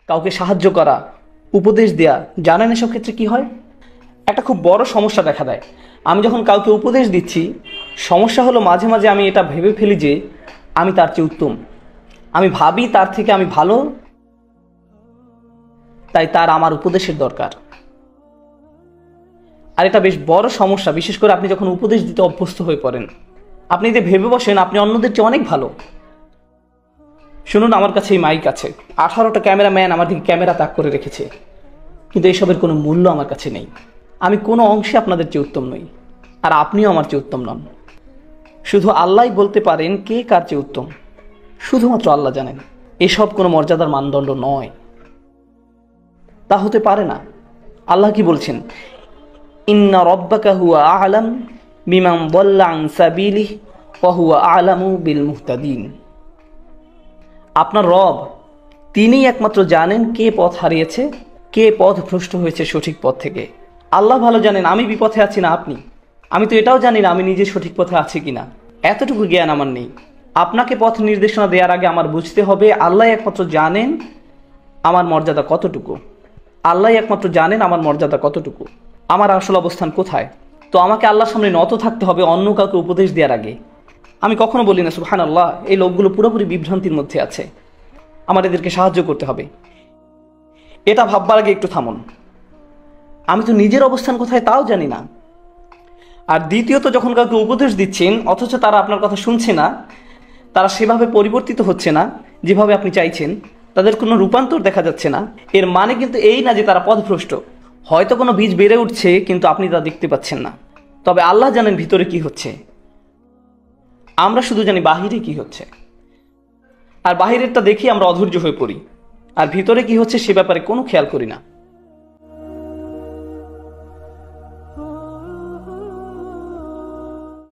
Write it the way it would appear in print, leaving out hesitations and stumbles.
কাউকে সাহায্য করা, উপদেশ দেয়া, জানেন এসব ক্ষেত্রে কি হয়? একটা খুব বড় সমস্যা দেখা দেয়। আমি যখন কাউকে উপদেশ দিচ্ছি, সমস্যা হলো মাঝে মাঝে আমি এটা ভেবে ফেলি যে আমি তার চেয়ে উত্তম, আমি ভাবি তার থেকে আমি ভালো, তাই তার আমার উপদেশের দরকার। আর এটা বেশ বড় সমস্যা, বিশেষ করে আপনি যখন উপদেশ দিতে অভ্যস্ত হয়ে পড়েন। আপনি যদি ভেবে বসেন আপনি অন্যদের চেয়ে অনেক ভালো। শুনুন, আমার কাছে এই মাইক আছে, 18টা ক্যামেরাম্যান আমার দিকে ক্যামেরা তাক করে রেখেছে, কিন্তু এসবের কোনো মূল্য আমার কাছে নেই। আমি কোনো অংশে আপনাদের চেয়ে উত্তম নই, আর আপনিও আমার চেয়ে উত্তম নন। শুধু আল্লাহই বলতে পারেন কে কার চেয়ে উত্তম, শুধুমাত্র আল্লাহ জানেন। এসব কোনো মর্যাদার মানদণ্ড নয়, তা হতে পারে না। আল্লাহ কি বলছেন? ইন্না রব্বাকা হুয়া আ'লাম বিমান দাল্লা আন সাবিলিহি ওয়া হুয়া আ'লামু বিল মুহতাদিন। আপনার রব, তিনিই একমাত্র জানেন কে পথ হারিয়েছে, কে পথ ভ্রষ্ট হয়েছে সঠিক পথ থেকে। আল্লাহ ভালো জানেন আমি বিপথে আছি না আপনি। আমি তো এটাও জানি না আমি নিজে সঠিক পথে আছি কিনা, এতটুকু জ্ঞান আমার নেই। আপনাকে পথ নির্দেশনা দেওয়ার আগে আমার বুঝতে হবে আল্লাহ একমাত্র জানেন আমার মর্যাদা কতটুকু। আল্লাহ একমাত্র জানেন আমার মর্যাদা কতটুকু, আমার আসল অবস্থান কোথায়। তো আমাকে আল্লাহর সামনে নত থাকতে হবে অন্য কাউকে উপদেশ দেওয়ার আগে। আমি কখনো বলি না সুবহানাল্লাহ, এই লোকগুলো পুরোপুরি বিভ্রান্তির মধ্যে আছে, আমার এদেরকে সাহায্য করতে হবে। এটা ভাববার আগে একটু থামুন, আমি তো নিজের অবস্থান কোথায় তাও জানি না। আর দ্বিতীয়ত, যখন কাউকে উপদেশ দিচ্ছেন অথচ তারা আপনার কথা শুনছে না, তারা সেভাবে পরিবর্তিত হচ্ছে না যেভাবে আপনি চাইছেন, তাদের কোনো রূপান্তর দেখা যাচ্ছে না, এর মানে কিন্তু এই না যে তারা পথভ্রষ্ট। হয়তো কোনো বীজ বেড়ে উঠছে কিন্তু আপনি তা দেখতে পাচ্ছেন না। তবে আল্লাহ জানেন ভিতরে কি হচ্ছে, আমরা শুধু জানি বাহিরে কি হচ্ছে। আর বাহিরেরটা দেখি আমরা অধৈর্য হয়ে পড়ি, আর ভিতরে কি হচ্ছে সে ব্যাপারে কোনো খেয়াল করি না।